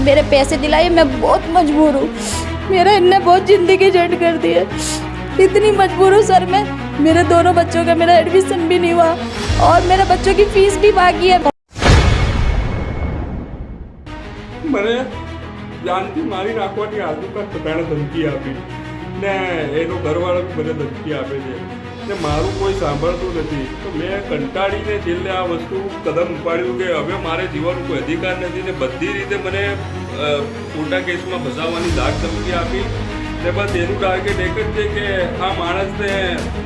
मेरे पैसे दिलाइए, मैं बहुत मजबूर हूँ। मेरा इनने बहुत ज़िंदगी झंड कर दी है, इतनी मजबूर हूँ सर मैं। मेरे दोनों बच्चों का मेरा एडमिशन भी नहीं हुआ और मेरे बच्चों की फीस भी बाकी है। મને જાનથી મારી નાખવાની આજુબાજુ પટાણે ધમકી આપી ને એનો ઘરવાળો બી મને ધમકી આપે છે ને મારું કોઈ સાંભળતું નથી. તો મેં કંટાળીને છેલ્લે આ વસ્તુ કદમ ઉપાડ્યું કે હવે મારે જીવવાનો કોઈ અધિકાર નથી ને બધી રીતે મને ખોટા કેસમાં ફસાવવાની ધાક ધમકી આપી ને બસ એનું ટાર્ગેટ એક જ છે કે આ માણસને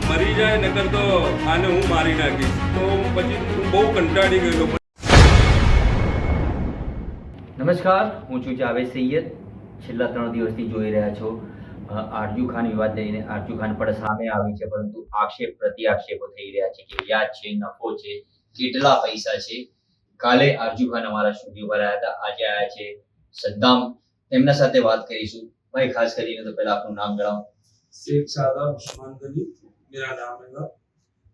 મરી જાય નકર તો આને હું મારી નાખીશ. તો પછી હું બહુ કંટાળી ગયેલો. નમસ્કાર, હું છું જાવેદ સૈયદ. છેલ્લા 3 દિવસથી જોઈ રહ્યા છો આરજુ ખાન વિવાદ લઈને આરજુ ખાન પણ સામે આવી છે, પરંતુ આક્ષેપ પ્રતિ આક્ષેપો થઈ રહ્યા છે કે વ્યાજ છે, નફો છે, કેટલા પૈસા છે. કાલે આરજુ ખાન અમારા સ્ટુડિયો પર આવ્યા હતા, આજે આવ્યા છે સદ્દામ. એમના સાથે વાત કરીશું. ભાઈ, ખાસ કરીને તો પહેલા આપનું નામ જણાવો. शेख सादा उस्मान गनी मेरा नाम है.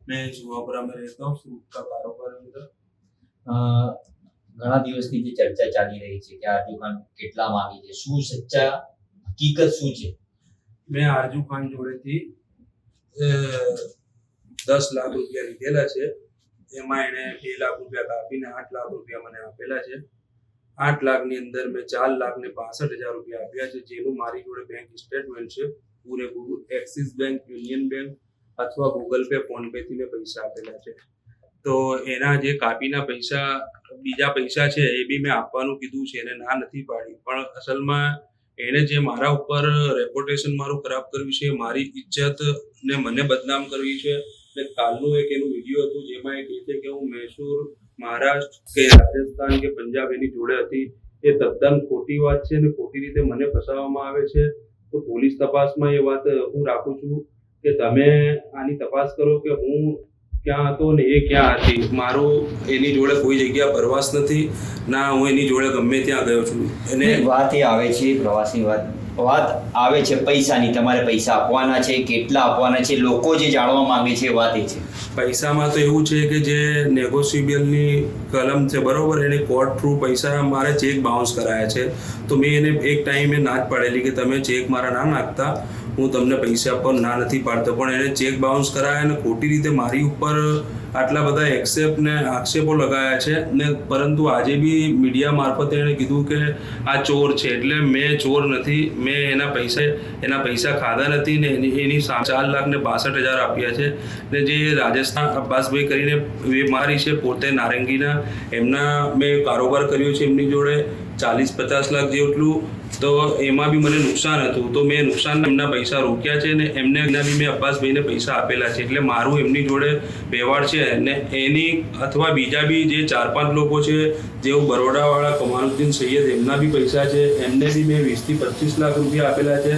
मैं जुआपुरा में रहता हूँ. फ्रूट का कारोबार है मेरा. ઘણા દિવસની જે ચર્ચા ચાલી રહી છે કે આરજુ ખાન કેટલા માંગે છે, શું સચ્ચા હકીકત શું છે? મેં આરજુ ખાન જોડેથી 10 લાખ રૂપિયા લીધેલા છે. એમાં એણે 2 લાખ રૂપિયા કાપીને 8 લાખ રૂપિયા મને આપેલા છે. 8 લાખની અંદર મેં 4 લાખ ને 65,000 રૂપિયા આપ્યા છે, જેનું મારી જોડે બેંક સ્ટેટમેન્ટ છે પૂરેપૂરું. એક્સિસ બેંક, યુનિયન બેંક અથવા ગૂગલ પે, ફોન પે થી મેં પૈસા આપેલા છે. તો એના જે કાપીના પૈસા, બીજા પૈસા છે એ બી મેં આપવાનું કીધું છે, એને ના નથી પાડી. પણ અસલમાં એણે જે મારા ઉપર રેપ્યુટેશન મારું ખરાબ કર્યું છે, મારી ઇજ્જત ને મને બદનામ કરવી છે. ને કાલનું એક એનું વિડીયો હતું જેમાં એ કહે છે કે હું મૈસૂર, મહારાષ્ટ્ર કે રાજસ્થાન કે પંજાબ એની જોડે હતી. એ તદ્દન ખોટી વાત છે ને ખોટી રીતે મને ફસાવવામાં આવે છે. તો પોલીસ તપાસમાં એ વાત હું રાખું છું કે તમે આની તપાસ કરો કે હું ક્યાં હતો ને એ ક્યાં હતી. મારું એની જોડે કોઈ જગ્યા પ્રવાસ નથી, ના હું એની જોડે ગમે ત્યાં ગયો છું. અને વાત એ આવે છે પ્રવાસની વાત આવે છે પૈસાની. તમારે પૈસા આપવાના છે, કેટલા આપવાના છે, લોકો જે જાણવા માંગે છે વાત એ છે. પૈસામાં તો એવું છે કે જે નેગોશિયેબલની કલમ છે બરોબર, એને કોર્ટ થ્રુ પૈસા મારે ચેક બાઉન્સ કરાયા છે. તો મેં એને એક ટાઈમે ના જ પાડેલી કે તમે ચેક મારા ના નાખતા, હું તમને પૈસા આપવા ના નથી પાડતો. પણ એને ચેક બાઉન્સ કરાયા અને ખોટી રીતે મારી ઉપર આટલા બધા એક્સેપ્ટ ને આક્ષેપો લગાયા છે ને. પરંતુ આજે બી મીડિયા મારફતે એણે કીધું કે આ ચોર છે. એટલે મેં ચોર નથી, મેં એના પૈસા ખાધા નથી ને એની 4 લાખ ને 62,000 આપ્યા છે. ને જે રાજસ્થાન અબ્બાસભાઈ કરીને મારી છે, પોતે નારંગીના, એમના મેં કારોબાર કર્યો છે એમની જોડે 40-50 લાખ જેટલું. તો એમાં બી મને નુકસાન હતું, તો મેં નુકસાનના એમના પૈસા રોક્યા છે ને એમને બી મેં અબ્બાસભાઈને પૈસા આપેલા છે. એટલે મારું એમની જોડે વ્યવહાર છે ને એની અથવા બીજા બી જે 4-5 લોકો છે જેવું બરોડાવાળા કમાલુદ્દીન સૈયદ, એમના બી પૈસા છે. એમને બી મેં 20-25 લાખ રૂપિયા આપેલા છે.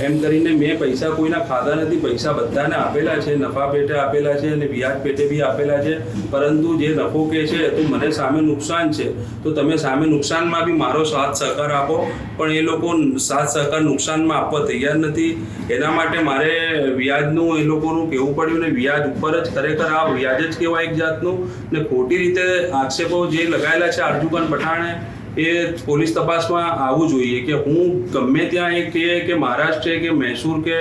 એમ કરીને મેં પૈસા કોઈના ખાધા નથી, પૈસા બધાને આપેલા છે. નફા પેટે આપેલા છે અને વ્યાજ પેટે બી આપેલા છે. પરંતુ જે નફો કે છે તો મને સામે નુકસાન છે, તો તમે સામે નુકસાનમાં બી મારો સાથ સહકાર આપો. પણ એ લોકો સાથ સહકાર નુકસાનમાં આપવા તૈયાર નથી. એના માટે મારે વ્યાજનું એ લોકોનું કહેવું પડ્યું ને વ્યાજ ઉપર જ ખરેખર આ વ્યાજ જ કહેવાય એક જાતનું. ને ખોટી રીતે આક્ષેપો જે લગાયેલા છે આરજુ ખાન પઠાણે, એ પોલીસ તપાસમાં આવવું જોઈએ કે હું ગમે ત્યાં એ કહે કે મહારાષ્ટ્ર છે કે મૈસૂર કે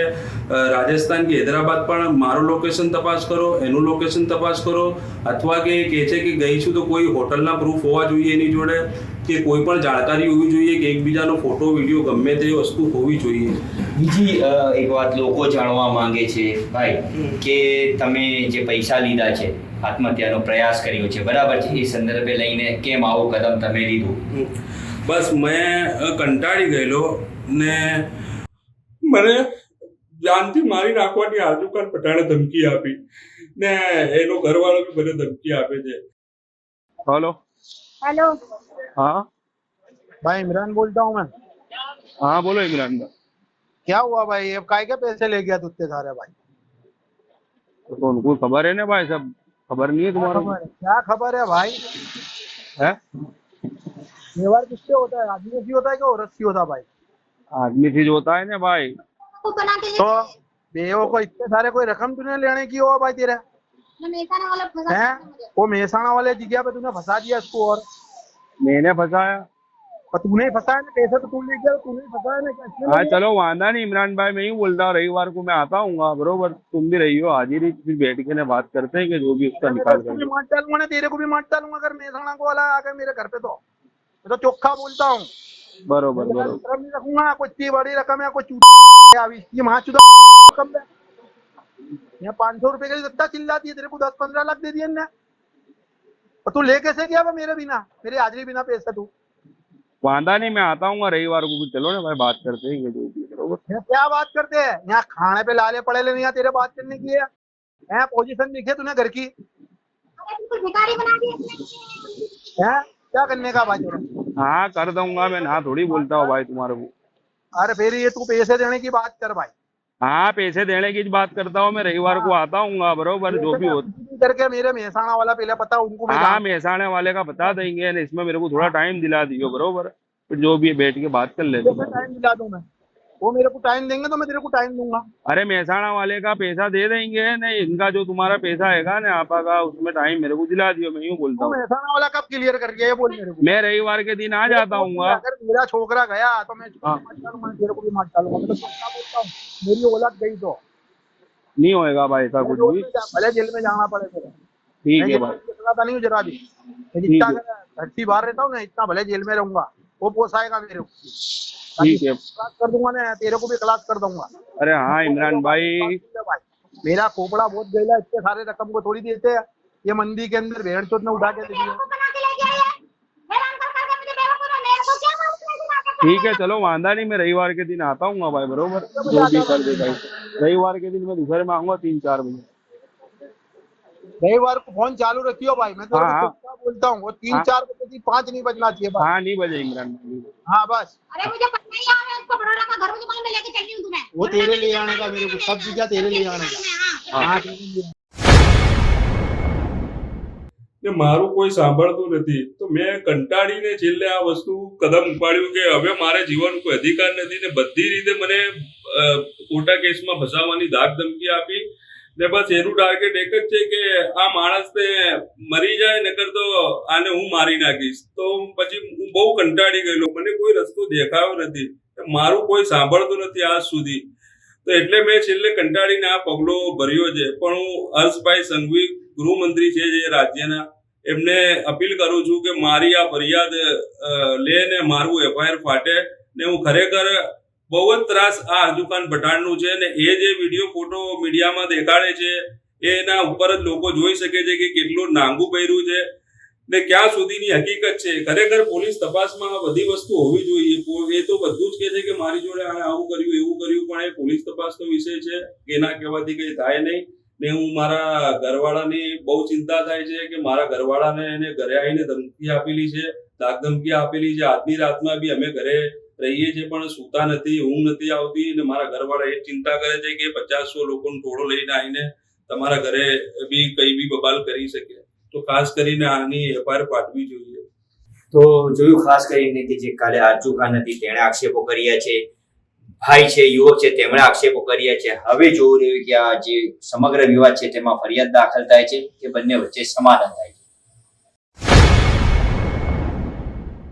રાજસ્થાન કે હૈદરાબાદ, પણ મારું લોકેશન તપાસ કરો, એનું લોકેશન તપાસ કરો. અથવા કે કહે છે કે ગઈ છું તો કોઈ હોટલના પ્રૂફ હોવા જોઈએ એની જોડે, કે કોઈ પણ જાણકારી હોવી જોઈએ કે એકબીજાનો ફોટો વિડીયો ગમે તે વસ્તુ હોવી જોઈએ. બીજી એક વાત લોકો જાણવા માંગે છે ભાઈ કે તમે જે પૈસા લીધા છે, આત્મહત્યાનો પ્રયાસ કર્યો છે, બરાબર છે, એ સંદર્ભે લઈને કેમ આવું કદમ તમે લીધું? બસ મેં કંટાળી ગયેલો ને મને જાનથી મારી નાખવાની આરજુ ખાન પઠાણે ધમકી આપી ને એનો ઘરવાળો બી મને ધમકી આપે છે. हेलो हेलो हाँ भाई, इमरान बोलता हूँ मैं। हाँ बोलो इमरान भाई। क्या हुआ भाई, अब काय के पैसे ले गया तुझसे सारे भाई? तो उनको खबर है ना भाई, सब खबर नहीं है तुम्हारा? क्या खबर है भाई? है व्यवहार किससे होता है, आदमी से होता है कि औरत से होता है भाई? आदमी चीज होता है ना भाई। तो बेवो को इतने सारे कोई रकम तूने लेने की हो भाई तेरे? हैं? वो मेहसाणा वाले जगह पे तूने फंसा दिया इसको। और मैंने फंसाया? पर तूने ही फंसाया ना, पैसे तो तू ले गया, तूने ही फंसाया ना, क्या इसने हाँ लिया? चलो वादा नहीं इमरान भाई, मैं ही बोलता हूँ रविवार को मैं आता हूँ बरोबर, तुम भी रही हो हाजिर ही, फिर बैठ के ना बात करते हैं कि जो भी उसका मैं निकाल उसको भी कर। मार डालूंगा ना, तेरे को भी मार डालूंगा अगर मेहसाणा को वाला आकर मेरे घर पे। तो मैं तो चोखा बोलता हूँ, बरोबर मैं बरोबर। रकम नहीं रखूंगा, कोई इतनी बड़ी रकम है, कोई चूत अभी ये वहां चुदा रकम है। यहाँ 500 रुपए की दत्ता चिल्लाती है, तेरे को 10-15 लाख दे दिए ना, और तू ले कैसे गया वो मेरे बिना, मेरे हाजिरी बिना पैसे तू? वादा नहीं, मैं आता हूँ रविवार को, फिर चलो ना भाई बात करते हैं कि जो भी है, बरोबर। यहाँ क्या बात करते हैं, यहाँ खाने पे लाले पड़े ले, यहाँ तेरे बात करने की है। यहाँ पोजीशन दिखे तूने घर की भिखारी बना दिया। है, क्या करने का भाई तेरा? हाँ कर दूंगा मैं, ना थोड़ी बोलता हूँ भाई तुम्हारे को। अरे फिर ये तू पैसे देने की बात कर भाई, हाँ पैसे देने की बात करता हूँ मैं, रविवार को आता हूँ बरोबर, जो भी हो। करके मेरे मेहसाणा वाला पहले पता उनको मैं हाँ मेहसाने वाले का बता देंगे, इसमें मेरे को थोड़ा टाइम दिला दियो बरोबर, फिर जो भी है बैठ के बात कर लेते हैं। टाइम दिला दूं मैं, वो मेरे को टाइम देंगे तो मैं तेरे को टाइम दूंगा। अरे मेहसाणा वाले का पैसा दे देंगे, नहीं इनका जो तुम्हारा पैसा हैगा ना आपा का, उसमें टाइम मेरे को दिला दियो, मैं यूँ बोलता तू हूँ। मेहसाणा वाला कब क्लियर कर गया ये बोल मेरे को। मैं रविवार के दिन आ जाता हूँ। अगर मेरा छोकरा गया तो मैं हाँ। मार डालूंगा, तेरे को भी मार डालूंगा। मैं तो क्या बोलता हूँ, मेरी औलाद गई तो नहीं होएगा भाई ऐसा कुछ भी। भले जेल में जाना पड़े तेरे, ठीक है भाई। चलाता नहीं हूँ जरा भी, जितना धरती बाहर रहता हूँ ना इतना भले जेल में रहूंगा, वो पोसाएगा मेरे को। ठीक है क्लास कर दूंगा ना, तेरे को भी क्लास कर दूंगा। अरे हाँ इमरान भाई, मेरा खोपड़ा बहुत गैला, इतने सारे रकम को थोड़ी देते हैं। ये मंदी के अंदर भेड़ चोट ने उठा के दे दिया। ठीक है चलो वादा नहीं, मैं रविवार के दिन आता हूँ भाई बरोबर, जो भी कर दे भाई। रविवार के दिन मैं दोपहर में आऊंगा 3-4 बजे। रविवार को फोन चालू रखियो भाई, मैं तो हाँ। बोलता हूँ, वो 3-4 बजे 5 नहीं बजना चाहिए भाई। हाँ नहीं बजे इमरान भाई। हाँ बस, अरे मुझे पता नहीं है, उसको बड़ौदा का घर मुझे मैं लेके चली हूँ तुम्हें। वो तेरे ले आने का, मेरे को सब चीज़ तेरे ले आने का। हाँ ને મારું કોઈ સાંભળતું નથી, તો મેં કંટાળીને છેલ્લે આ વસ્તુ કદમ ઉપાડ્યું કે હવે મારે જીવન કોઈ અધિકાર નથી ને બધી રીતે મને ખોટા કેસમાં ફસાવવાની ધાક ધમકી આપી ને બસ એનું ટાર્ગેટ એક જ છે કે આ માણસને મરી જાય નકર તો આને હું મારી નાખીશ. તો પછી હું બહુ કંટાળી ગયેલો, મને કોઈ રસ્તો દેખાયો નથી, મારું કોઈ સાંભળતું નથી આજ સુધી. તો એટલે મેં છેલ્લે કંટાળીને આ પગલો ભર્યો છે. પણ હું હર્ષભાઈ સંઘવી ગૃહમંત્રી છે જે રાજ્યના, એમને અપીલ કરું છું કે મારી આ ફરિયાદ લે ને મારું એફઆઈઆર ફાટે ને હું ખરેખર બહુ જ ત્રાસ આ હજુખાન પઠાણનું છે ને એ જે વિડીયો ફોટો મીડિયામાં દેખાડે છે એના ઉપર જ લોકો જોઈ શકે છે કે કેટલું નાંગું પહેર્યું છે ને ક્યાં સુધીની હકીકત છે. ખરેખર પોલીસ તપાસમાં આ બધી વસ્તુ હોવી જોઈએ. એ તો બધું જ કહે છે કે મારી જોડે આને આવું કર્યું એવું કર્યું, પણ એ પોલીસ તપાસનો વિષય છે, એના કહેવાથી કંઈ થાય નહીં. ને હું મારા ઘરવાળાની બહુ ચિંતા થાય છે કે મારા ઘરવાળાને એને ઘરે આવીને ધમકી આપેલી છે, ધાક ધમકી આપેલી છે. આજની રાતમાં બી અમે ઘરે રહીએ છીએ પણ સૂતા નથી, ઊંઘ નથી આવતી ને મારા ઘરવાળા એ ચિંતા કરે છે કે 50-100 લોકોનો ટોળો લઈને આવીને તમારા ઘરે બી કઈ બી બબાલ કરી શકે. તો ખાસ કરીને આની એફઆઈઆર પાડવી જોઈએ. તો જોયું ખાસ કરીને કે જે કાલે આરજુ ખાન હતી તેણે આક્ષેપો કર્યા છે, ભાઈ છે યુવક છે તેમણે આક્ષેપો કર્યા છે. હવે જોવું રહ્યું કે આ જે સમગ્ર વિવાદ છે તેમાં ફરિયાદ દાખલ થાય છે કે બંને વચ્ચે સમાધાન થાય છે.